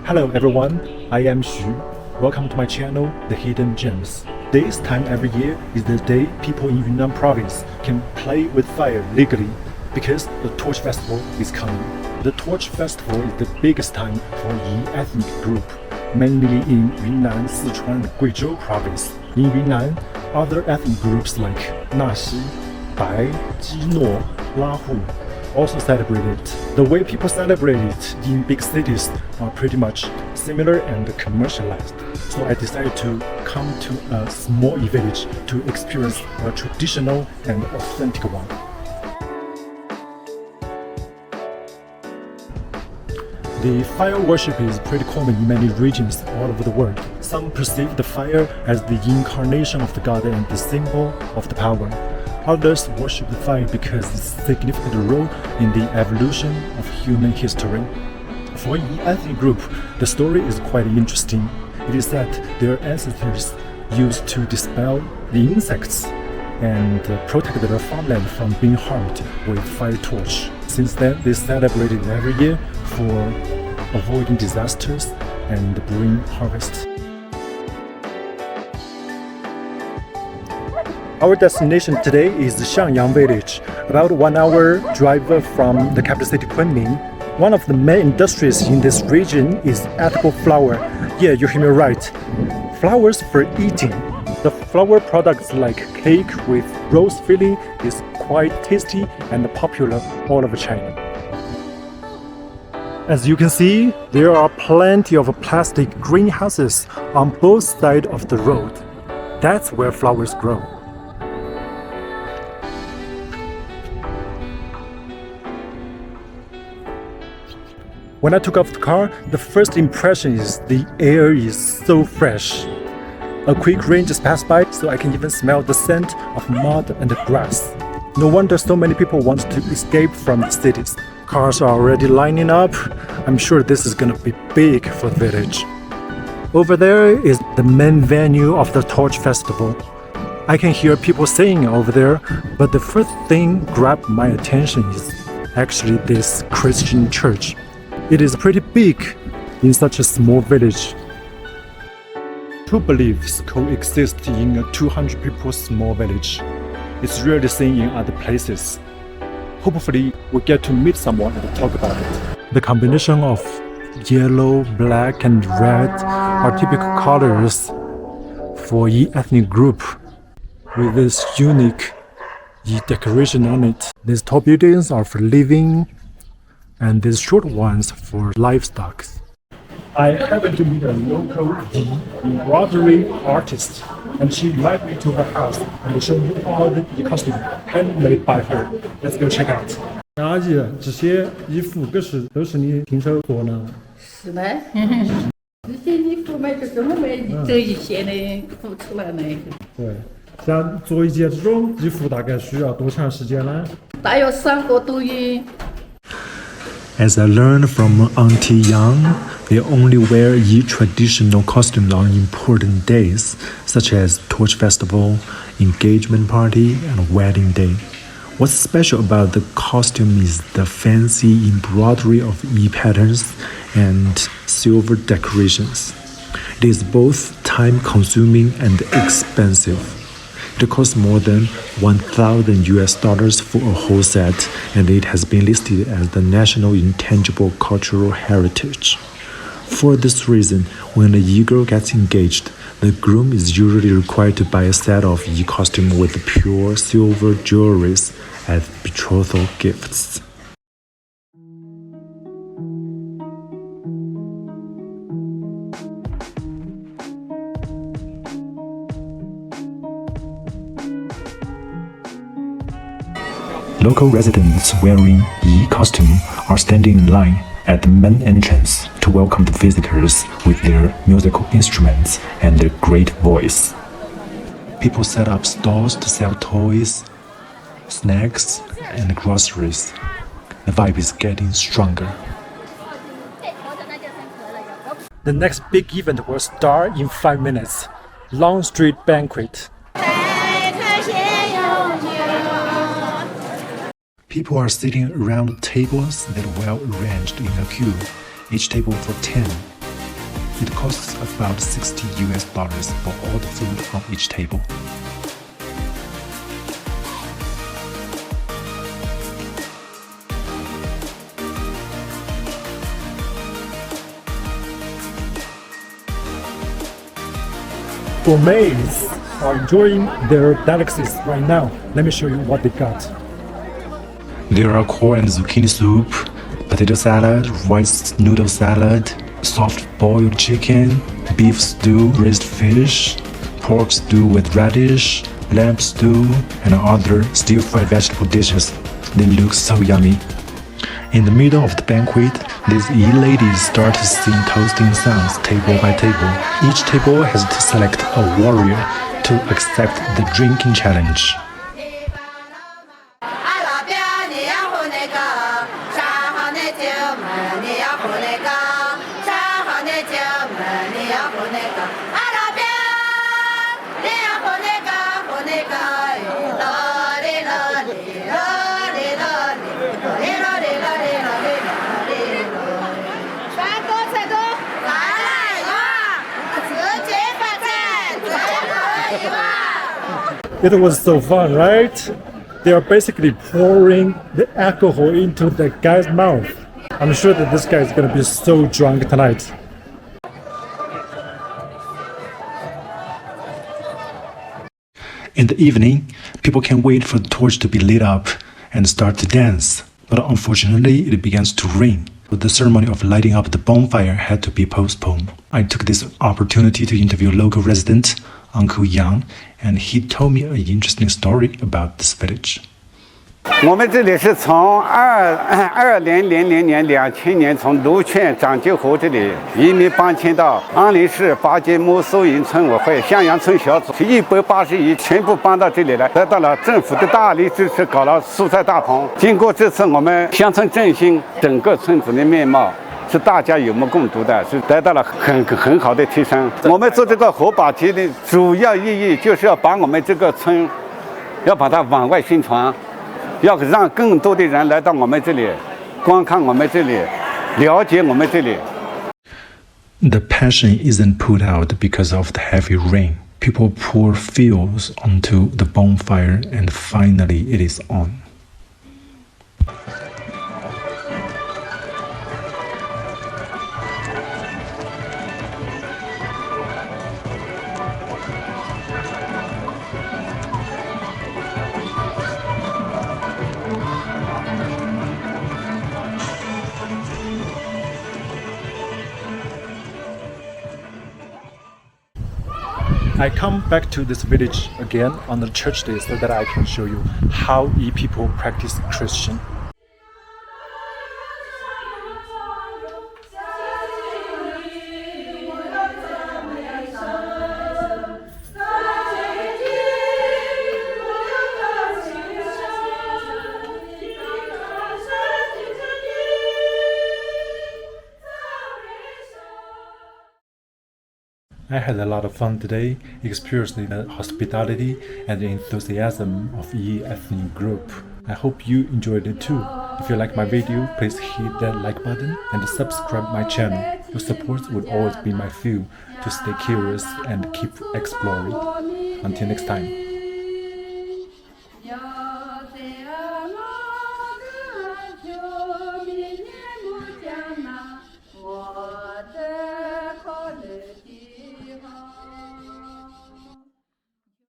Hello everyone, I am Xu. Welcome to my channel, The Hidden Gems. This time every year is the day people in Yunnan Province can play with fire legally because the Torch Festival is coming. The Torch Festival is the biggest time for Yi ethnic group, mainly in Yunnan, Sichuan, and Guizhou Province. In Yunnan, other ethnic groups like Naxi, Bai, Jino, Lahu also celebrate it. The way people celebrate it in big cities are pretty much similar and commercialized. So I decided to come to a small village to experience a traditional and authentic one. The fire worship is pretty common in many regions all over the world. Some perceive the fire as the incarnation of the god and the symbol of the power. Others worship the fire because its significant role in the evolution of human history. For Yi ethnic group, the story is quite interesting. It is that their ancestors used to dispel the insects and protect their farmland from being harmed with fire torch. Since then, they celebrate it every year for avoiding disasters and bring harvest. Our destination today is Xiangyang village, about 1 hour drive from the capital city Kunming. One of the main industries in this region is edible flower. Yeah, you hear me right. Flowers for eating. The flower products like cake with rose filling is quite tasty and popular all over China. As you can see, there are plenty of plastic greenhouses on both sides of the road. That's where flowers grow. When I took off the car, the first impression is the air is so fresh. A quick rain just passed by, so I can even smell the scent of mud and grass. No wonder so many people want to escape from the cities. Cars are already lining up. I'm sure this is gonna be big for the village. Over there is the main venue of the Torch Festival. I can hear people singing over there, but the first thing grabbed my attention is actually this Christian church. It is pretty big in such a small village. Two beliefs coexist in a 200 people small village. It's rarely seen in other places. Hopefully, we get to meet someone and talk about it. The combination of yellow, black, and red are typical colors for Yi ethnic group, with this unique Yi decoration on it. These tall buildings are for living, and these short ones for livestock. I happened to meet a local embroidery artist, and she invited me to her house and showed me all the costume handmade by her. Let's go check out. 阿姨，这些衣服都是你亲手做的？是的，这些衣服嘛，就这么卖这一线的做出来的。对，像做一件这种衣服大概需要多长时间呢？大约3个多月。 As I learned from Auntie Yang, they only wear Yi traditional costumes on important days, such as Torch Festival, engagement party, and wedding day. What's special about the costume is the fancy embroidery of Yi patterns and silver decorations. It is both time-consuming and expensive. It costs more than $1,000 for a whole set, and it has been listed as the National Intangible Cultural Heritage. For this reason, when a Yi girl gets engaged, the groom is usually required to buy a set of Yi costume with pure silver jewelries as betrothal gifts. Local residents wearing Yi costume are standing in line at the main entrance to welcome the visitors with their musical instruments and their great voice. People set up stalls to sell toys, snacks, and groceries. The vibe is getting stronger. The next big event will start in 5 minutes. Long Street Banquet. People are sitting around tables that are well arranged in a queue, each table for 10. It costs about $60 for all the food on each table. Gourmets are enjoying their delicacies right now. Let me show you what they got. There are corn and zucchini soup, potato salad, rice noodle salad, soft boiled chicken, beef stew, braised fish, pork stew with radish, lamb stew, and other stir-fried vegetable dishes. They look so yummy. In the middle of the banquet, these Yi ladies start to sing toasting songs table by table. Each table has to select a warrior to accept the drinking challenge. It was so fun, right? They are basically pouring the alcohol into the guy's mouth. I'm sure that this guy is gonna be so drunk tonight. In the evening, people can't wait for the torch to be lit up and start to dance. But unfortunately, it begins to rain. So the ceremony of lighting up the bonfire had to be postponed. I took this opportunity to interview local resident Uncle Yang, and he told me an interesting story about this village. 我们这里是从2000年从卢泉长久湖这里移民搬迁到安林市八街木苏营村委会向阳村小组，180余全部搬到这里来，得到了政府的大力支持，搞了蔬菜大棚。经过这次我们乡村振兴，整个村子的面貌是大家有目共睹的，是得到了很好的提升。我们做这个火把节的主要意义就是要把我们这个村，要把它往外宣传。 要让更多的人来到我们这里，观看我们这里，了解我们这里。The passion isn't put out because of the heavy rain. People pour fuels onto the bonfire and finally it is on. I come back to this village again on the church day so that I can show you how Yi people practice Christian. I had a lot of fun today, experiencing the hospitality and the enthusiasm of Yi ethnic group. I hope you enjoyed it too. If you like my video, please hit that like button and subscribe my channel. Your support would always be my fuel to stay curious and keep exploring. Until next time.